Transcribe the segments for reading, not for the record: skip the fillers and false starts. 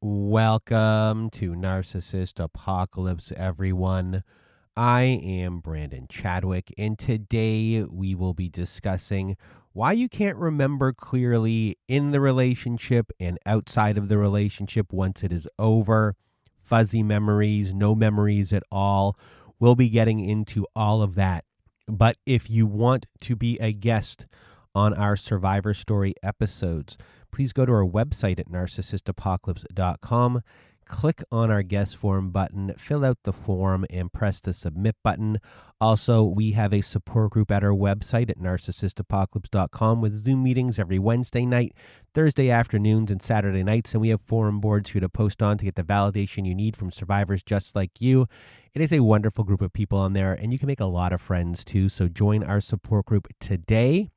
Welcome to Narcissist Apocalypse, everyone. I am Brandon Chadwick, and today we will be discussing why you can't remember clearly in the relationship and outside of the relationship once it is over. Fuzzy memories, no memories at all. We'll be getting into all of that. But if you want to be a guest on our Survivor Story episodes, please go to our website at narcissistapocalypse.com. Click on our guest form button, fill out the form, and press the submit button. Also, we have a support group at our website at narcissistapocalypse.com with Zoom meetings every Wednesday night, Thursday afternoons, and Saturday nights. And we have forum boards for you to post on to get the validation you need from survivors just like you. It is a wonderful group of people on there, and you can make a lot of friends too. So join our support group today.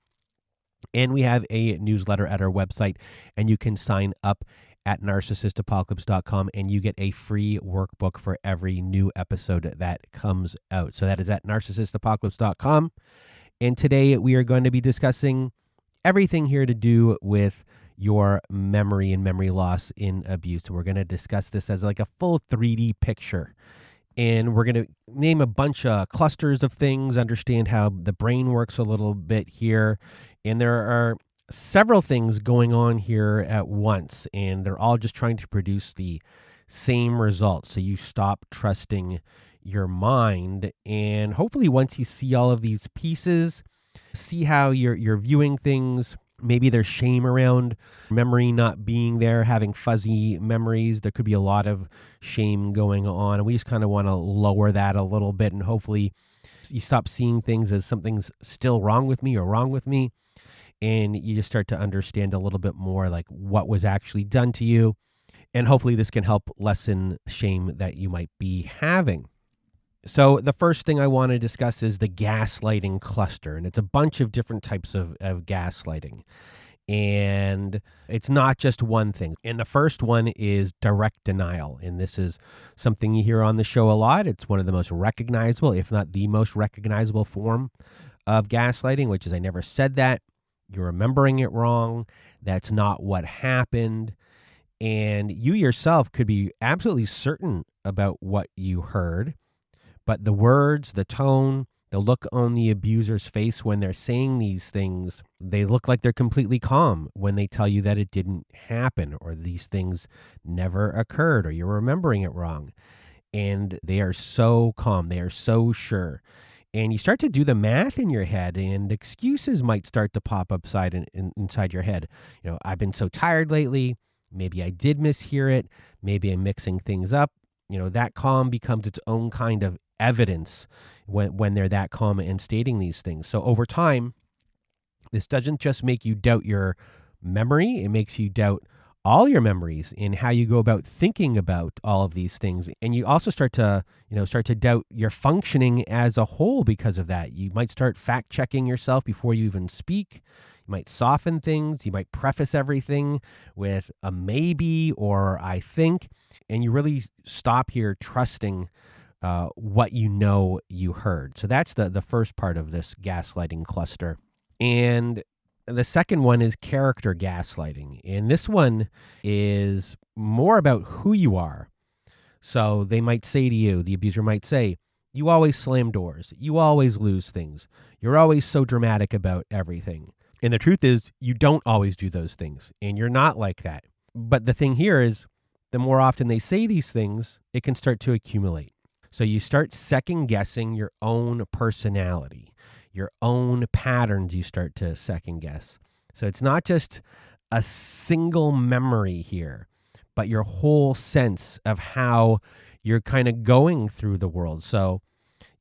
And we have a newsletter at our website, and you can sign up at narcissistapocalypse.com, and you get a free workbook for every new episode that comes out. So that is at narcissistapocalypse.com. And today we are going to be discussing everything here to do with your memory and memory loss in abuse. So we're going to discuss this as like a full 3D picture. And we're going to name a bunch of clusters of things, understand how the brain works a little bit here. And there are several things going on here at once, and they're all just trying to produce the same result. So you stop trusting your mind. And hopefully once you see all of these pieces, see how you're viewing things. Maybe there's shame around memory not being there, having fuzzy memories. There could be a lot of shame going on. And we just kind of want to lower that a little bit. And hopefully you stop seeing things as something's still wrong with me or wrong with me. And you just start to understand a little bit more like what was actually done to you. And hopefully this can help lessen shame that you might be having. So the first thing I want to discuss is the gaslighting cluster. And it's a bunch of different types of gaslighting. And it's not just one thing. And the first one is direct denial. And this is something you hear on the show a lot. It's one of the most recognizable, if not the most recognizable form of gaslighting, which is I never said that. You're remembering it wrong. That's not what happened. And you yourself could be absolutely certain about what you heard. But the words, the tone, the look on the abuser's face when they're saying these things, they look like they're completely calm when they tell you that it didn't happen or these things never occurred or you're remembering it wrong. And they are so calm. They are so sure. And you start to do the math in your head, and excuses might start to pop up inside your head. You know, I've been so tired lately. Maybe I did mishear it. Maybe I'm mixing things up. You know, that calm becomes its own kind of evidence when they're that calm and stating these things. So over time, this doesn't just make you doubt your memory. It makes you doubt all your memories and how you go about thinking about all of these things. And you also start to doubt your functioning as a whole because of that. You might start fact checking yourself before you even speak. You might soften things. You might preface everything with a maybe or I think. And you really stop here trusting what you heard. So that's the first part of this gaslighting cluster. And the second one is character gaslighting. And this one is more about who you are. So they might say to you, the abuser might say, you always slam doors. You always lose things. You're always so dramatic about everything. And the truth is, you don't always do those things. And you're not like that. But the thing here is, the more often they say these things, it can start to accumulate. So you start second guessing your own personality. Your own patterns you start to second guess. So it's not just a single memory here, but your whole sense of how you're kind of going through the world. So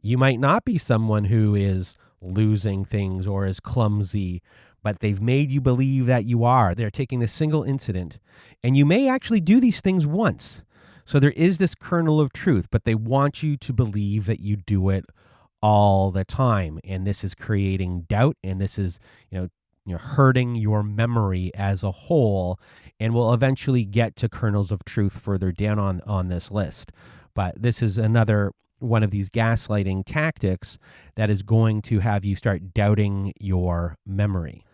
you might not be someone who is losing things or is clumsy, but they've made you believe that you are. They're taking this single incident, and you may actually do these things once. So there is this kernel of truth, but they want you to believe that you do it all the time. And this is creating doubt, and this is, hurting your memory as a whole, and we'll eventually get to kernels of truth further down on this list. But this is another one of these gaslighting tactics that is going to have you start doubting your memory.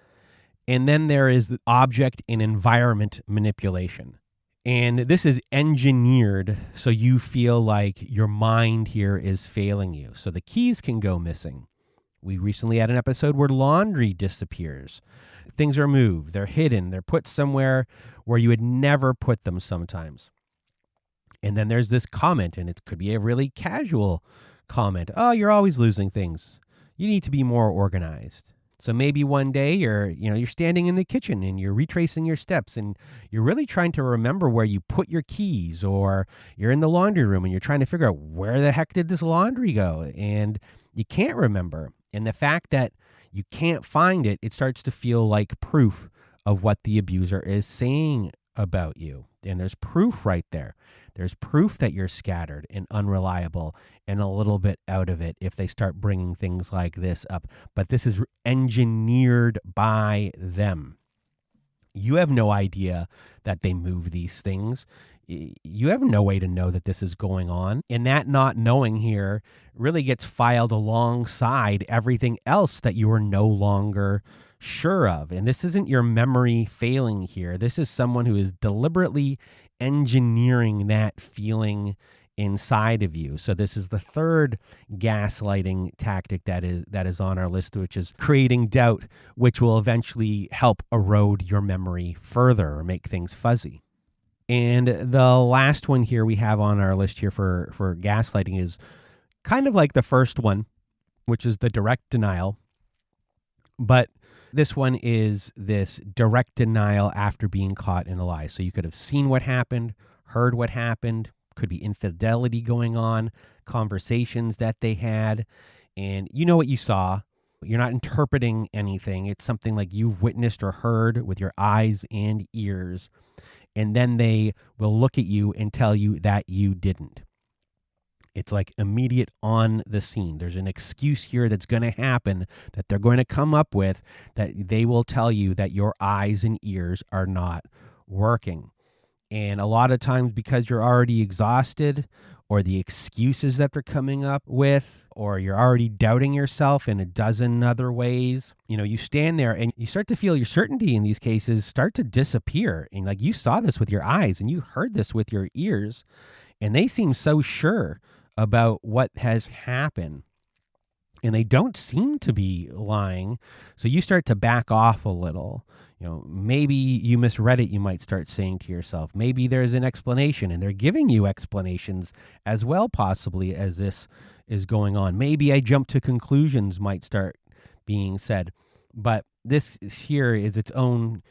And then there is the object and environment manipulation. And this is engineered so you feel like your mind here is failing you. So the keys can go missing. We recently had an episode where laundry disappears. Things are moved, they're hidden, they're put somewhere where you would never put them sometimes. And then there's this comment, and it could be a really casual comment. Oh, you're always losing things. You need to be more organized. So maybe one day you're standing in the kitchen and you're retracing your steps and you're really trying to remember where you put your keys, or you're in the laundry room and you're trying to figure out where the heck did this laundry go, and you can't remember. And the fact that you can't find it, it starts to feel like proof of what the abuser is saying about you. And there's proof right there. There's proof that you're scattered and unreliable and a little bit out of it if they start bringing things like this up. But this is engineered by them. You have no idea that they move these things. You have no way to know that this is going on. And that not knowing here really gets filed alongside everything else that you are no longer sure of. And this isn't your memory failing here. This is someone who is deliberately engineering that feeling inside of you. So this is the third gaslighting tactic that is on our list, which is creating doubt, which will eventually help erode your memory further or make things fuzzy. And the last one here we have on our list here for gaslighting is kind of like the first one, which is the direct denial. But this one is this direct denial after being caught in a lie. So you could have seen what happened, heard what happened, could be infidelity going on, conversations that they had, and you know what you saw. You're not interpreting anything. It's something like you've witnessed or heard with your eyes and ears, and then they will look at you and tell you that you didn't. It's like immediate on the scene. There's an excuse here that's going to happen that they're going to come up with, that they will tell you that your eyes and ears are not working. And a lot of times, because you're already exhausted, or the excuses that they're coming up with, or you're already doubting yourself in a dozen other ways, you stand there and you start to feel your certainty in these cases start to disappear. And like, you saw this with your eyes and you heard this with your ears, and they seem so sure about what has happened, and they don't seem to be lying. So you start to back off a little. Maybe you misread it, you might start saying to yourself. Maybe there's an explanation, and they're giving you explanations as well, possibly, as this is going on. Maybe I jumped to conclusions might start being said. But this here is its own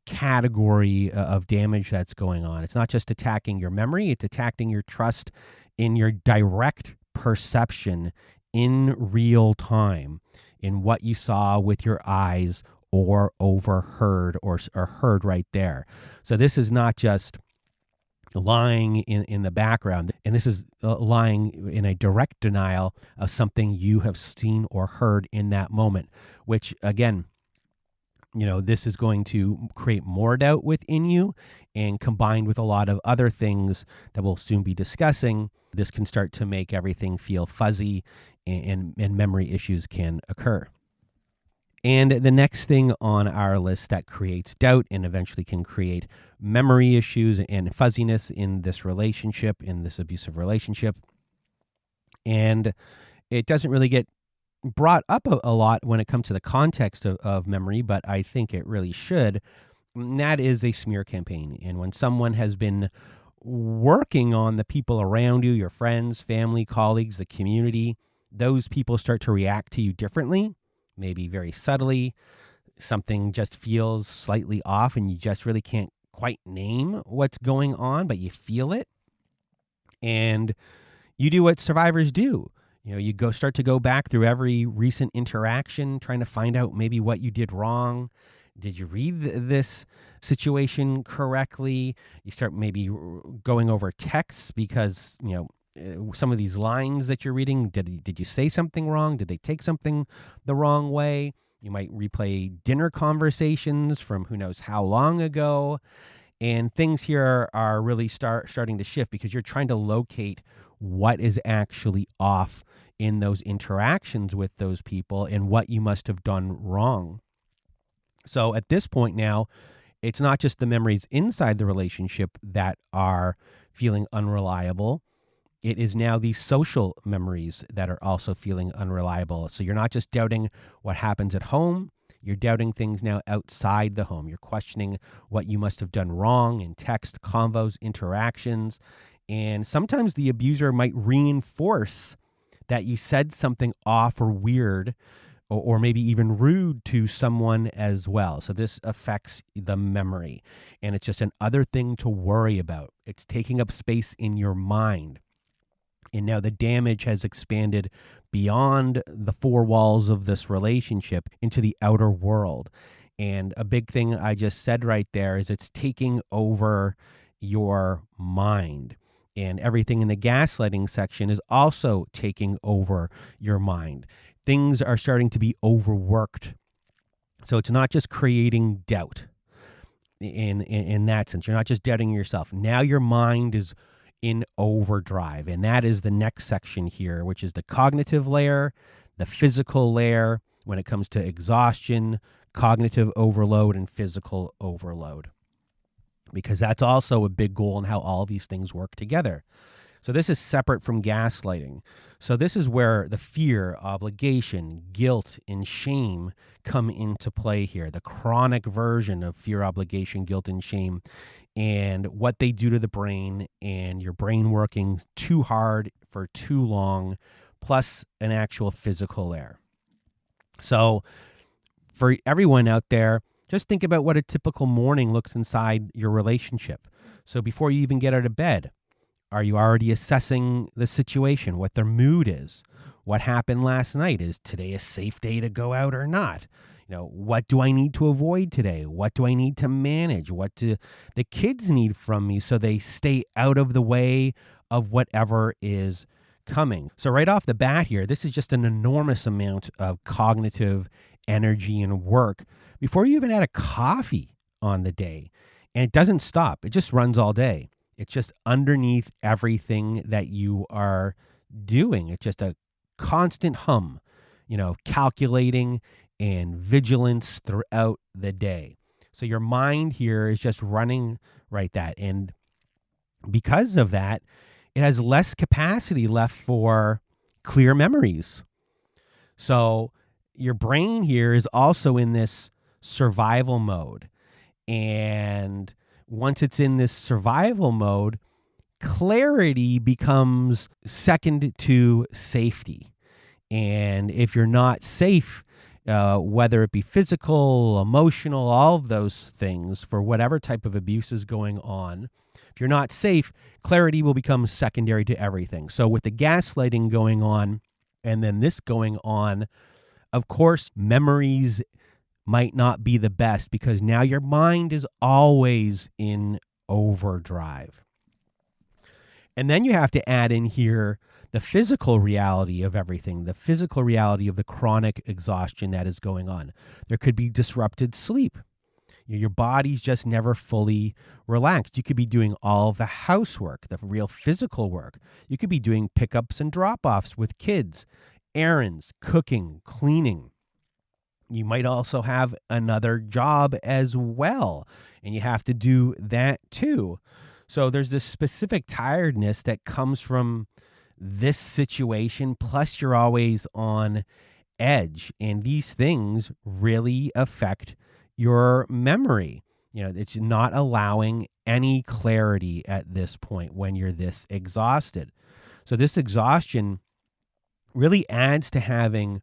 category of damage that's going on. It's not just attacking your memory, it's attacking your trust in your direct perception in real time, in what you saw with your eyes or overheard or heard right there. So this is not just lying in the background, and this is lying in a direct denial of something you have seen or heard in that moment, which again, this is going to create more doubt within you, and combined with a lot of other things that we'll soon be discussing, this can start to make everything feel fuzzy, and memory issues can occur. And the next thing on our list that creates doubt and eventually can create memory issues and fuzziness in this relationship, in this abusive relationship, and it doesn't really get brought up a lot when it comes to the context of memory, but I think it really should. And that is a smear campaign. And when someone has been working on the people around you, your friends, family, colleagues, the community, those people start to react to you differently, maybe very subtly. Something just feels slightly off and you just really can't quite name what's going on, but you feel it. And you do what survivors do. You start to go back through every recent interaction, trying to find out maybe what you did wrong. Did you read this situation correctly? You start maybe going over texts because, some of these lines that you're reading, did you say something wrong? Did they take something the wrong way? You might replay dinner conversations from who knows how long ago. And things here are really starting to shift because you're trying to locate what is actually off in those interactions with those people and what you must have done wrong. So at this point now, It's not just the memories inside the relationship that are feeling unreliable. It is now these social memories that are also feeling unreliable. So you're not just doubting what happens at home, you're doubting things now outside the home. You're questioning what you must have done wrong in text, convos, interactions. And sometimes the abuser might reinforce that you said something off or weird or maybe even rude to someone as well. So this affects the memory. And it's just another thing to worry about. It's taking up space in your mind. And now the damage has expanded beyond the four walls of this relationship into the outer world. And a big thing I just said right there is it's taking over your mind. And everything in the gaslighting section is also taking over your mind. Things are starting to be overworked. So it's not just creating doubt in that sense. You're not just doubting yourself. Now your mind is in overdrive. And that is the next section here, which is the cognitive layer, the physical layer when it comes to exhaustion, cognitive overload, and physical overload. Because that's also a big goal in how all these things work together. So this is separate from gaslighting. So this is where the fear, obligation, guilt, and shame come into play here. The chronic version of fear, obligation, guilt, and shame, and what they do to the brain, and your brain working too hard for too long, plus an actual physical layer. So for everyone out there, just think about what a typical morning looks inside your relationship. So before you even get out of bed, are you already assessing the situation, what their mood is? What happened last night? Is today a safe day to go out or not? What do I need to avoid today? What do I need to manage? What do the kids need from me so they stay out of the way of whatever is coming? So right off the bat here, this is just an enormous amount of cognitive energy and work before you even had a coffee on the day. And it doesn't stop. It just runs all day. It's just underneath everything that you are doing. It's just a constant hum, calculating and vigilance throughout the day. So your mind here is just running right that. And because of that, it has less capacity left for clear memories. So your brain here is also in this survival mode. And once it's in this survival mode, clarity becomes second to safety. And if you're not safe, whether it be physical, emotional, all of those things for whatever type of abuse is going on, if you're not safe, clarity will become secondary to everything. So with the gaslighting going on and then this going on, of course, memories might not be the best because now your mind is always in overdrive. And then you have to add in here the physical reality of everything, the physical reality of the chronic exhaustion that is going on. There could be disrupted sleep. Your body's just never fully relaxed. You could be doing all of the housework, the real physical work. You could be doing pickups and drop-offs with kids, errands, cooking, cleaning. You might also have another job as well, and you have to do that too. So there's this specific tiredness that comes from this situation, plus you're always on edge, and these things really affect your memory. It's not allowing any clarity at this point when you're this exhausted. So this exhaustion really adds to having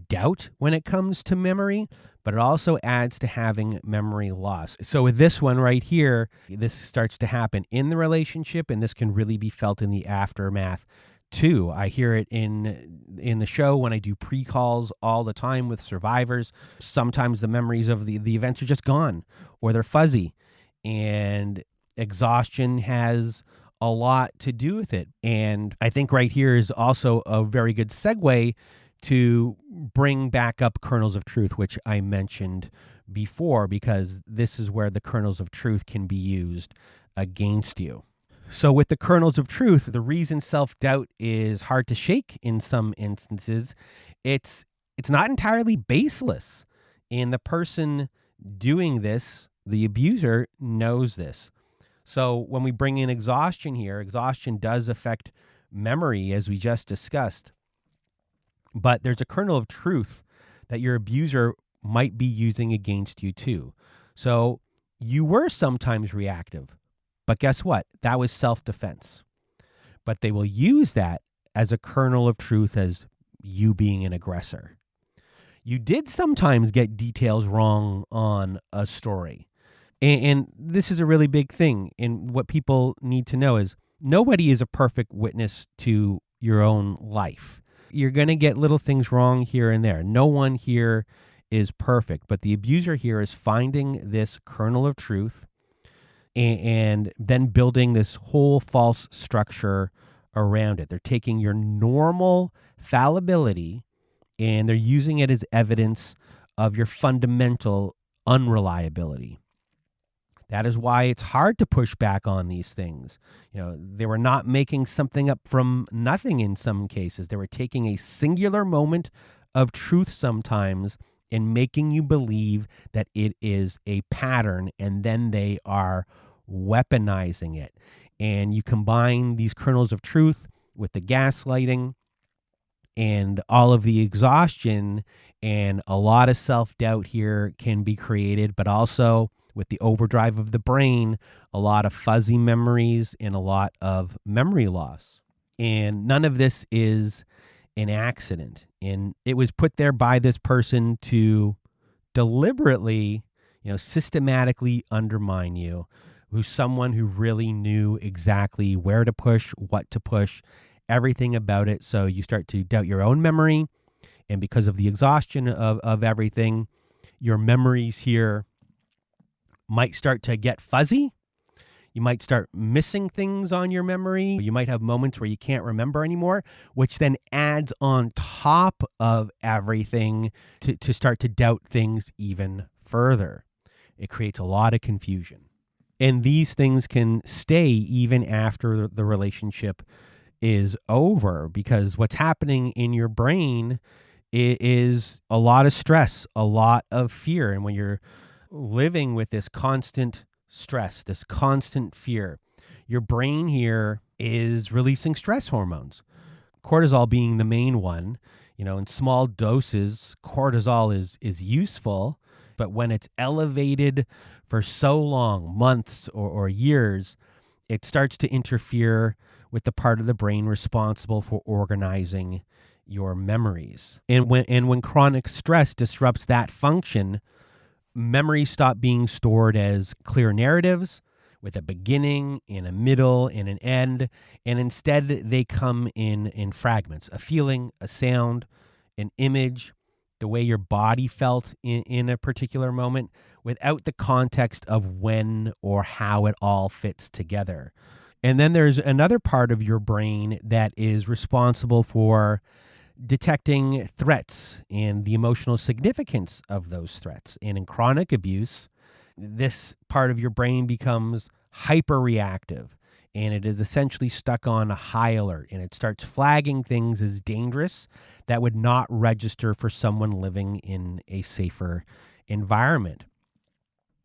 doubt when it comes to memory, but it also adds to having memory loss. So with this one right here, this starts to happen in the relationship, and this can really be felt in the aftermath too. I hear it in the show when I do pre-calls all the time with survivors. Sometimes the memories of the events are just gone or they're fuzzy, and exhaustion has a lot to do with it. And I think right here is also a very good segue to bring back up kernels of truth, which I mentioned before, because this is where the kernels of truth can be used against you. So with the kernels of truth, the reason self-doubt is hard to shake in some instances, it's not entirely baseless. And the person doing this The abuser knows this. So when we bring in exhaustion here, exhaustion does affect memory, as we just discussed. But there's a kernel of truth that your abuser might be using against you too. So you were sometimes reactive, but guess what? That was self-defense. But they will use that as a kernel of truth as you being an aggressor. You did sometimes get details wrong on a story. And this is a really big thing. And what people need to know is nobody is a perfect witness to your own life. You're going to get little things wrong here and there. No one here is perfect, but the abuser here is finding this kernel of truth and then building this whole false structure around it. They're taking your normal fallibility and they're using it as evidence of your fundamental unreliability. That is why it's hard to push back on these things. They were not making something up from nothing in some cases. They were taking a singular moment of truth sometimes and making you believe that it is a pattern, and then they are weaponizing it. And you combine these kernels of truth with the gaslighting and all of the exhaustion, and a lot of self-doubt here can be created, but also with the overdrive of the brain, a lot of fuzzy memories and a lot of memory loss. And none of this is an accident. And it was put there by this person to deliberately, systematically undermine you, who's someone who really knew exactly where to push, what to push, everything about it. So you start to doubt your own memory. And because of the exhaustion of everything, your memories here might start to get fuzzy. You might start missing things on your memory. You might have moments where you can't remember anymore, which then adds on top of everything to start to doubt things even further. It creates a lot of confusion. And these things can stay even after the relationship is over, because what's happening in your brain is a lot of stress, a lot of fear. And when you're living with this constant stress, this constant fear, your brain here is releasing stress hormones, cortisol being the main one. In small doses, cortisol is useful, but when it's elevated for so long, months or years, it starts to interfere with the part of the brain responsible for organizing your memories. And when chronic stress disrupts that function, memories stop being stored as clear narratives with a beginning and a middle and an end, and instead they come in fragments: a feeling, a sound, an image, the way your body felt in a particular moment, without the context of when or how it all fits together. And then there's another part of your brain that is responsible for detecting threats and the emotional significance of those threats. And in chronic abuse, this part of your brain becomes hyper reactive, and it is essentially stuck on a high alert, and it starts flagging things as dangerous that would not register for someone living in a safer environment.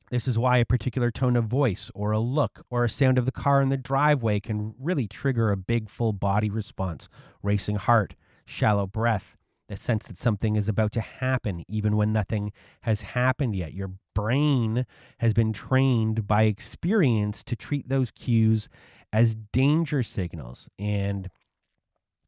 This is why a particular tone of voice or a look or a sound of the car in the driveway can really trigger a big full body response: racing heart, shallow breath, the sense that something is about to happen even when nothing has happened yet. Your brain has been trained by experience to treat those cues as danger signals. And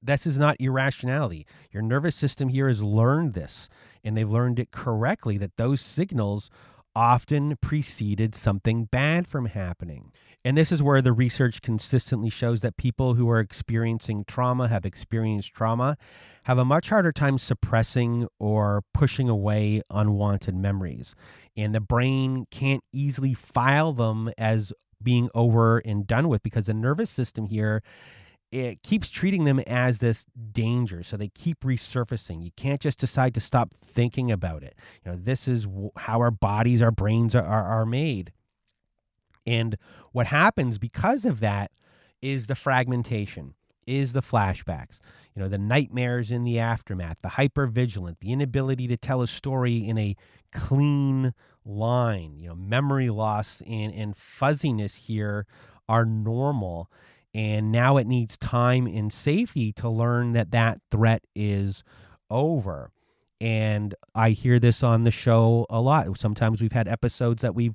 this is not irrationality. Your nervous system here has learned this, and they've learned it correctly, that those signals often preceded something bad from happening. And this is where the research consistently shows that people who are experiencing trauma, have experienced trauma, have a much harder time suppressing or pushing away unwanted memories. And the brain can't easily file them as being over and done with, because the nervous system here, it keeps treating them as this danger. So they keep resurfacing. You can't just decide to stop thinking about it. This is how our bodies, our brains are made. And what happens because of that is the fragmentation, is the flashbacks, the nightmares in the aftermath, the hypervigilant, the inability to tell a story in a clean line. Memory loss and fuzziness here are normal. And now it needs time and safety to learn that that threat is over. And I hear this on the show a lot. Sometimes we've had episodes that we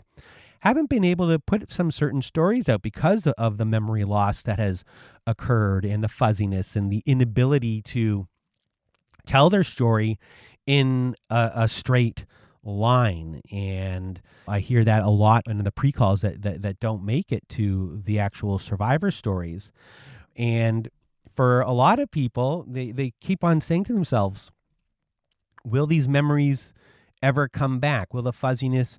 haven't been able to put some certain stories out because of the memory loss that has occurred and the fuzziness and the inability to tell their story in a straight line. And I hear that a lot in the pre-calls that don't make it to the actual survivor stories. And for a lot of people, they keep on saying to themselves, will these memories ever come back? Will the fuzziness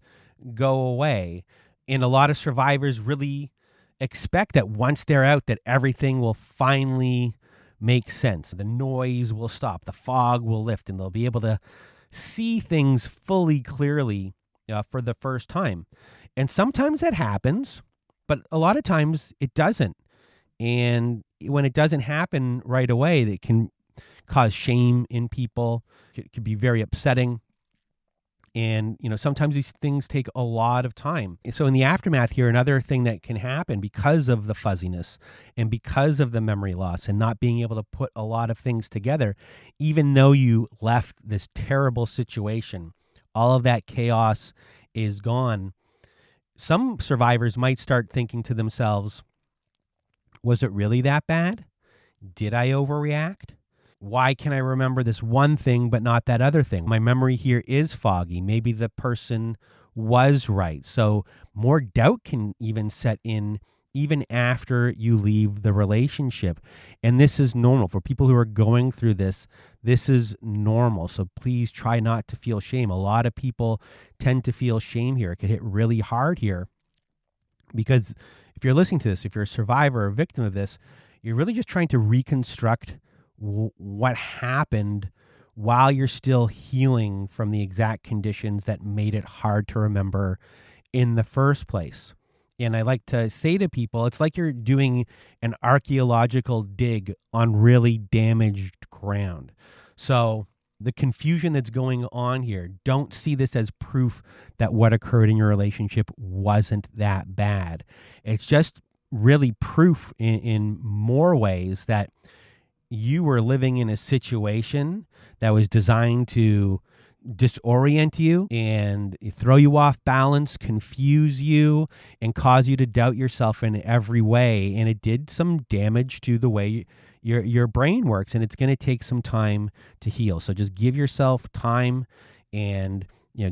go away? And a lot of survivors really expect that once they're out, that everything will finally make sense. The noise will stop, the fog will lift, and they'll be able to see things fully clearly for the first time. And sometimes that happens, but a lot of times it doesn't. And when it doesn't happen right away, it can cause shame in people. It could be very upsetting. And, sometimes these things take a lot of time. So in the aftermath here, another thing that can happen because of the fuzziness and because of the memory loss and not being able to put a lot of things together, even though you left this terrible situation, all of that chaos is gone. Some survivors might start thinking to themselves, was it really that bad? Did I overreact? Why can I remember this one thing but not that other thing? My memory here is foggy. Maybe the person was right. So more doubt can even set in even after you leave the relationship. And this is normal. For people who are going through this, this is normal. So please try not to feel shame. A lot of people tend to feel shame here. It could hit really hard here because if you're listening to this, if you're a survivor or a victim of this, you're really just trying to reconstruct what happened while you're still healing from the exact conditions that made it hard to remember in the first place. And I like to say to people, it's like you're doing an archaeological dig on really damaged ground. So the confusion that's going on here, don't see this as proof that what occurred in your relationship wasn't that bad. It's just really proof in more ways that you were living in a situation that was designed to disorient you and throw you off balance, confuse you, and cause you to doubt yourself in every way. And it did some damage to the way your brain works, and it's going to take some time to heal. So just give yourself time and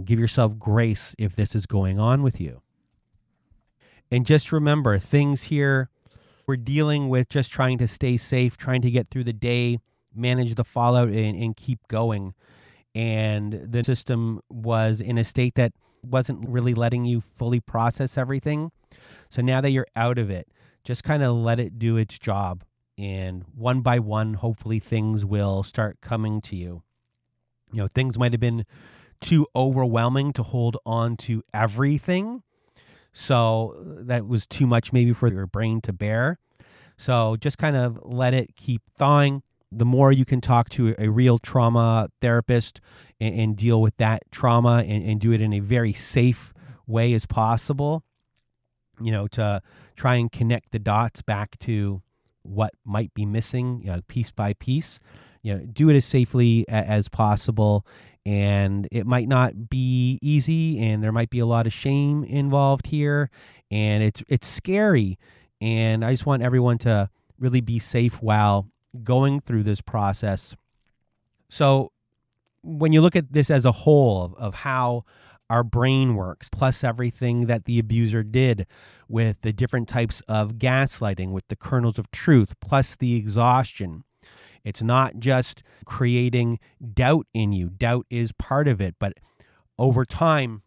give yourself grace if this is going on with you. And just remember, things here, we're dealing with just trying to stay safe, trying to get through the day, manage the fallout, and keep going. And the system was in a state that wasn't really letting you fully process everything. So now that you're out of it, just kind of let it do its job. And one by one, hopefully things will start coming to you. Things might have been too overwhelming to hold on to everything. So that was too much maybe for your brain to bear. So just kind of let it keep thawing. The more you can talk to a real trauma therapist and deal with that trauma and do it in a very safe way as possible, to try and connect the dots back to what might be missing, piece by piece, do it as safely as possible. And it might not be easy, and there might be a lot of shame involved here, and it's scary. And I just want everyone to really be safe while going through this process. So when you look at this as a whole of how our brain works, plus everything that the abuser did with the different types of gaslighting, with the kernels of truth, plus the exhaustion, it's not just creating doubt in you. Doubt is part of it. But over time,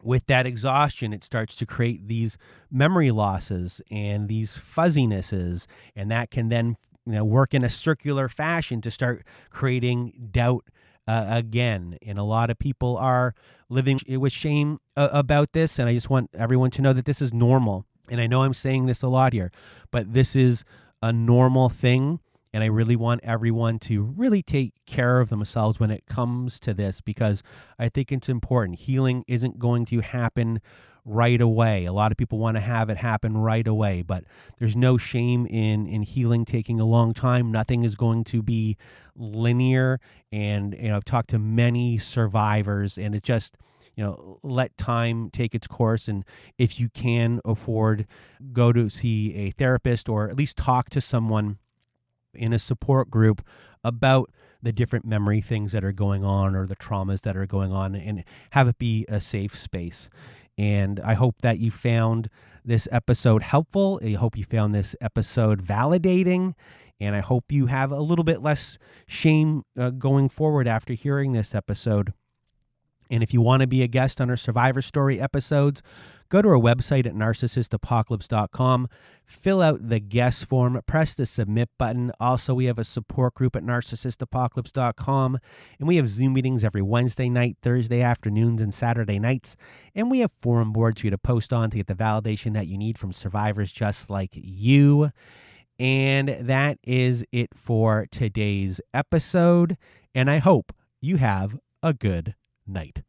with that exhaustion, it starts to create these memory losses and these fuzzinesses. And that can then work in a circular fashion to start creating doubt again. And a lot of people are living with shame about this. And I just want everyone to know that this is normal. And I know I'm saying this a lot here, but this is a normal thing. And I really want everyone to really take care of themselves when it comes to this, because I think it's important. Healing isn't going to happen right away. A lot of people want to have it happen right away, but there's no shame in healing taking a long time. Nothing is going to be linear. And I've talked to many survivors, and it just, let time take its course. And if you can afford, go to see a therapist, or at least talk to someone in a support group about the different memory things that are going on, or the traumas that are going on, and have it be a safe space. And I hope that you found this episode helpful. I hope you found this episode validating, and I hope you have a little bit less shame going forward after hearing this episode. And if you want to be a guest on our Survivor Story episodes, go to our website at narcissistapocalypse.com, fill out the guest form, press the submit button. Also, we have a support group at narcissistapocalypse.com, and we have Zoom meetings every Wednesday night, Thursday afternoons, and Saturday nights. And we have forum boards for you to post on to get the validation that you need from survivors just like you. And that is it for today's episode. And I hope you have a good night.